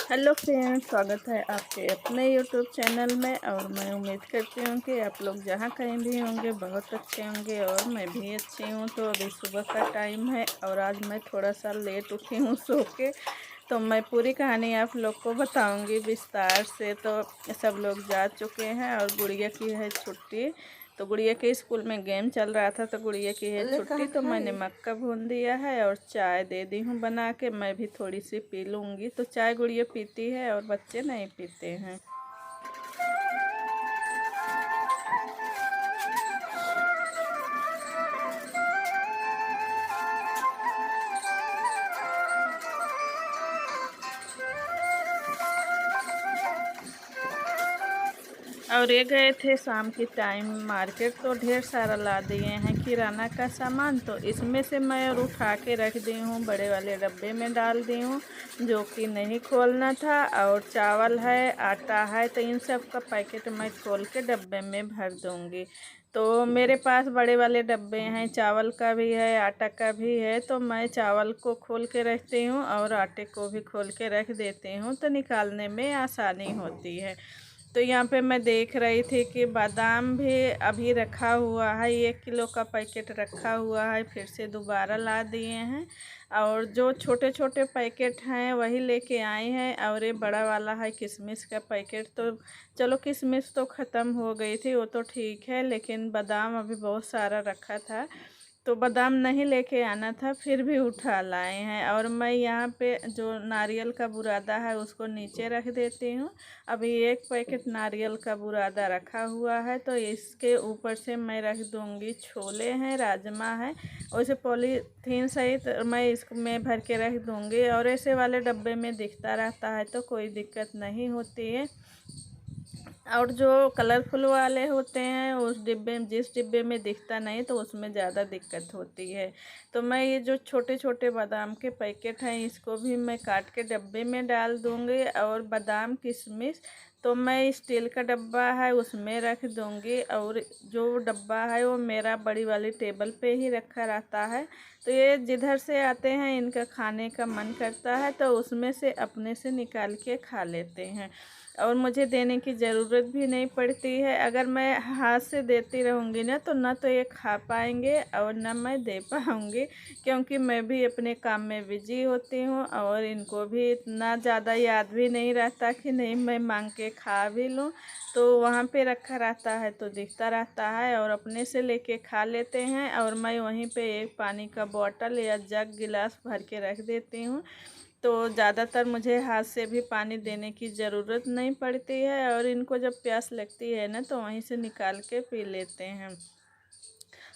Hello friends, स्वागत है आपके अपने यूट्यूब चैनल में। और मैं उम्मीद करती हूँ कि आप लोग जहाँ कहीं भी होंगे बहुत अच्छे होंगे और मैं भी अच्छी हूँ। तो अभी सुबह का टाइम है और आज मैं थोड़ा सा लेट उठी हूँ सो के। तो मैं पूरी कहानी आप लोग को बताऊँगी विस्तार से। तो सब लोग जा चुके हैं और गुड़िया की है छुट्टी। तो गुड़िया के स्कूल में गेम चल रहा था, तो गुड़िया की है छुट्टी। तो मैंने मक्का भून दिया है और चाय दे दी हूँ बना के। मैं भी थोड़ी सी पी लूँगी। तो चाय गुड़िया पीती है और बच्चे नहीं पीते हैं। और ये गए थे शाम की टाइम मार्केट, तो ढेर सारा ला दिए हैं किराना का सामान। तो इसमें से मैं और उठा के रख दी हूँ, बड़े वाले डब्बे में डाल दी हूँ जो कि नहीं खोलना था। और चावल है, आटा है, तो इन सब का पैकेट मैं खोल के डब्बे में भर दूँगी। तो मेरे पास बड़े वाले डब्बे हैं, चावल का भी है, आटा का भी है। तो मैं चावल को खोल के रखती हूँ और आटे को भी खोल के रख देती हूँ, तो निकालने में आसानी होती है। तो यहाँ पे मैं देख रही थी कि बादाम भी अभी रखा हुआ है, 1 किलो का पैकेट रखा हुआ है, फिर से दोबारा ला दिए हैं। और जो छोटे छोटे पैकेट हैं वही लेके आए हैं। और ये बड़ा वाला है किशमिश का पैकेट। तो चलो, किशमिश तो ख़त्म हो गई थी, वो तो ठीक है, लेकिन बादाम अभी बहुत सारा रखा था तो बादाम नहीं लेके आना था, फिर भी उठा लाए हैं। और मैं यहाँ पे जो नारियल का बुरादा है उसको नीचे रख देती हूँ। अभी 1 पैकेट नारियल का बुरादा रखा हुआ है, तो इसके ऊपर से मैं रख दूँगी छोले हैं, राजमा है, वैसे पॉलीथीन सहित मैं इसमें भर के रख दूँगी। और ऐसे वाले डब्बे में दिखता रहता है तो कोई दिक्कत नहीं होती है। और जो कलरफुल वाले होते हैं उस डिब्बे में, जिस डिब्बे में दिखता नहीं तो उसमें ज़्यादा दिक्कत होती है। तो मैं ये जो छोटे छोटे बादाम के पैकेट हैं इसको भी मैं काट के डब्बे में डाल दूँगी। और बादाम किशमिश तो मैं स्टील का डब्बा है उसमें रख दूँगी। और जो डब्बा है वो मेरा बड़ी वाली टेबल पे ही रखा रहता है। तो ये जिधर से आते हैं इनका खाने का मन करता है तो उसमें से अपने से निकाल के खा लेते हैं। और मुझे देने की ज़रूरत भी नहीं पड़ती है। अगर मैं हाथ से देती रहूँगी ना तो ये खा पाएंगे और ना मैं दे पाऊँगी, क्योंकि मैं भी अपने काम में बिजी होती हूँ। और इनको भी इतना ज़्यादा याद भी नहीं रहता कि नहीं मैं मांग के खा भी लूँ। तो वहाँ पे रखा रहता है तो दिखता रहता है और अपने से लेके खा लेते हैं। और मैं वहीं पे एक पानी का बॉटल या जग गिलास भर के रख देती हूँ। तो ज़्यादातर मुझे हाथ से भी पानी देने की ज़रूरत नहीं पड़ती है। और इनको जब प्यास लगती है ना तो वहीं से निकाल के पी लेते हैं।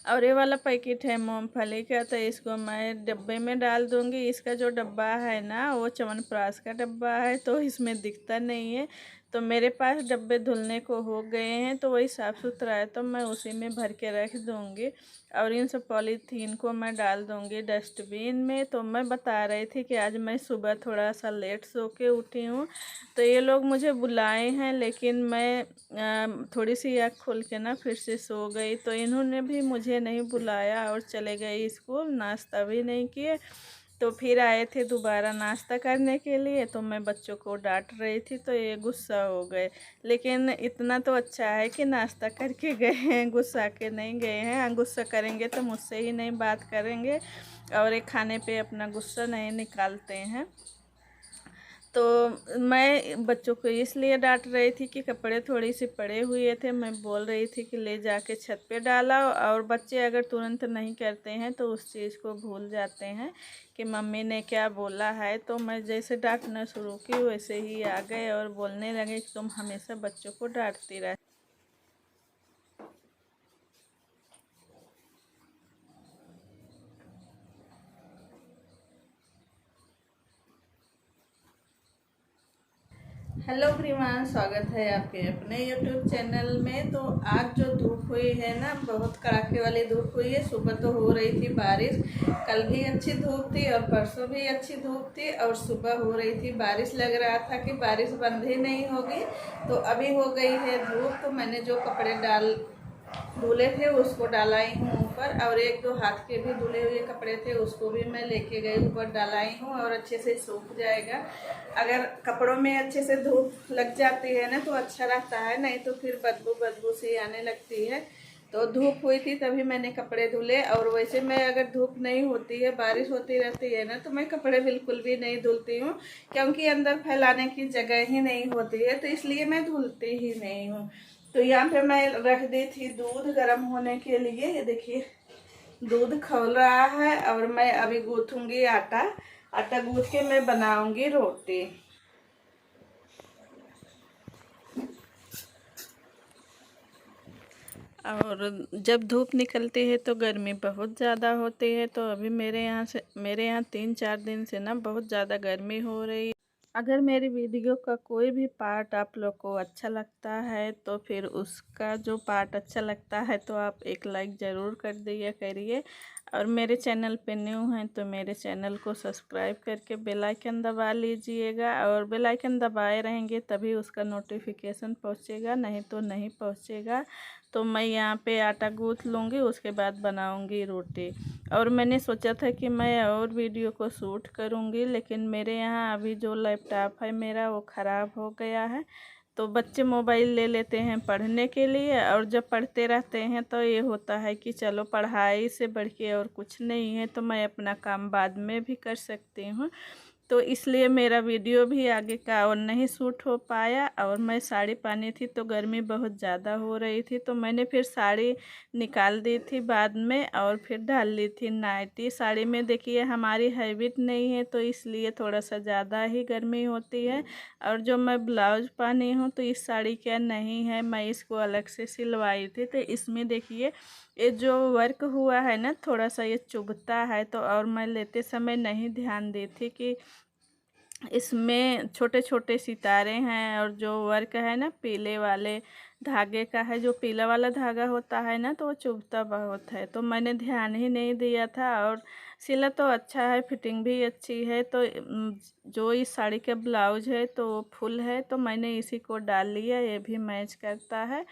और ये वाला पैकेट है मूंगफली का, तो इसको मैं डब्बे में डाल दूँगी। इसका जो डब्बा है ना वो च्यवनप्राश का डब्बा है तो इसमें दिखता नहीं है। तो मेरे पास डब्बे धुलने को हो गए हैं तो वही साफ़ सुथरा है तो मैं उसी में भर के रख दूँगी। और इन सब पॉलीथीन को मैं डाल दूँगी डस्टबिन में। तो मैं बता रही थी कि आज मैं सुबह थोड़ा सा लेट सो के उठी हूँ। तो ये लोग मुझे बुलाए हैं लेकिन मैं थोड़ी सी आँख खोल के ना फिर से सो गई। तो इन्होंने भी मुझे नहीं बुलाया और चले गए स्कूल, नाश्ता भी नहीं किए। तो फिर आए थे दोबारा नाश्ता करने के लिए, तो मैं बच्चों को डांट रही थी तो ये गुस्सा हो गए। लेकिन इतना तो अच्छा है कि नाश्ता करके गए हैं, गुस्सा के नहीं गए हैं। हाँ, गुस्सा करेंगे तो मुझसे ही नहीं बात करेंगे और ये खाने पे अपना गुस्सा नहीं निकालते हैं। तो मैं बच्चों को इसलिए डांट रही थी कि कपड़े थोड़ी सी पड़े हुए थे, मैं बोल रही थी कि ले जाके छत पे डाला। और बच्चे अगर तुरंत नहीं करते हैं तो उस चीज़ को भूल जाते हैं कि मम्मी ने क्या बोला है। तो मैं जैसे डांटना शुरू की वैसे ही आ गए और बोलने लगे कि तुम हमेशा बच्चों को डांटती रह। हेलो एवरीवन, स्वागत है आपके अपने यूट्यूब चैनल में। तो आज जो धूप हुई है ना, बहुत कड़ाके वाली धूप हुई है। सुबह तो हो रही थी बारिश, कल भी अच्छी धूप थी और परसों भी अच्छी धूप थी। और सुबह हो रही थी बारिश, लग रहा था कि बारिश बंद ही नहीं होगी। तो अभी हो गई है धूप। तो मैंने जो कपड़े धुले थे उसको डालाई हूँ ऊपर, और एक दो हाथ के भी धुले हुए कपड़े थे उसको भी मैं लेके गई ऊपर डालाई हूँ, और अच्छे से सूख जाएगा। अगर कपड़ों में अच्छे से धूप लग जाती है ना तो अच्छा रहता है, नहीं तो फिर बदबू बदबू सी आने लगती है। तो धूप हुई थी तभी मैंने कपड़े धुले, और वैसे मैं अगर धूप नहीं होती है, बारिश होती रहती है ना, तो मैं कपड़े बिल्कुल भी नहीं धुलती हूँ, क्योंकि अंदर फैलाने की जगह ही नहीं होती है, तो इसलिए मैं धुलती ही नहीं हूँ। तो यहाँ पे मैं रख दी थी दूध गर्म होने के लिए। ये देखिए दूध खौल रहा है, और मैं अभी गूंथूंगी आटा। आटा गूंथ के मैं बनाऊंगी रोटी। और जब धूप निकलती है तो गर्मी बहुत ज़्यादा होती है। तो अभी मेरे यहाँ 3-4 दिन से ना बहुत ज़्यादा गर्मी हो रही है। अगर मेरी वीडियो का कोई भी पार्ट आप लोग को अच्छा लगता है तो फिर उसका जो पार्ट अच्छा लगता है तो आप एक लाइक ज़रूर कर दिया करिए। और मेरे चैनल पे न्यू हैं तो मेरे चैनल को सब्सक्राइब करके बेल आइकन दबा लीजिएगा, और बेल आइकन दबाए रहेंगे तभी उसका नोटिफिकेशन पहुंचेगा, नहीं तो नहीं पहुंचेगा। तो मैं यहाँ पे आटा गूँथ लूँगी, उसके बाद बनाऊँगी रोटी। और मैंने सोचा था कि मैं और वीडियो को शूट करूँगी, लेकिन मेरे यहाँ अभी जो लैपटॉप है मेरा वो ख़राब हो गया है। तो बच्चे मोबाइल ले लेते हैं पढ़ने के लिए, और जब पढ़ते रहते हैं तो ये होता है कि चलो पढ़ाई से बढ़ के और कुछ नहीं है, तो मैं अपना काम बाद में भी कर सकती हूँ। तो इसलिए मेरा वीडियो भी आगे का और नहीं शूट हो पाया। और मैं साड़ी पहनी थी तो गर्मी बहुत ज़्यादा हो रही थी, तो मैंने फिर साड़ी निकाल दी थी बाद में, और फिर डाल ली थी नाइटी। साड़ी में देखिए हमारी हैबिट नहीं है तो इसलिए थोड़ा सा ज़्यादा ही गर्मी होती है। और जो मैं ब्लाउज पहनी हूँ तो इस साड़ी का नहीं है, मैं इसको अलग से सिलवाई थी। तो इसमें देखिए ये जो वर्क हुआ है ना थोड़ा सा ये चुभता है, तो और मैं लेते समय नहीं ध्यान दी थी कि इसमें छोटे छोटे सितारे हैं, और जो वर्क है ना पीले वाले धागे का है, जो पीला वाला धागा होता है ना तो वो चुभता बहुत है, तो मैंने ध्यान ही नहीं दिया था। और सिला तो अच्छा है, फिटिंग भी अच्छी है। तो जो इस साड़ी का ब्लाउज है तो फुल है, तो मैंने इसी को डाल लिया, ये भी मैच करता है।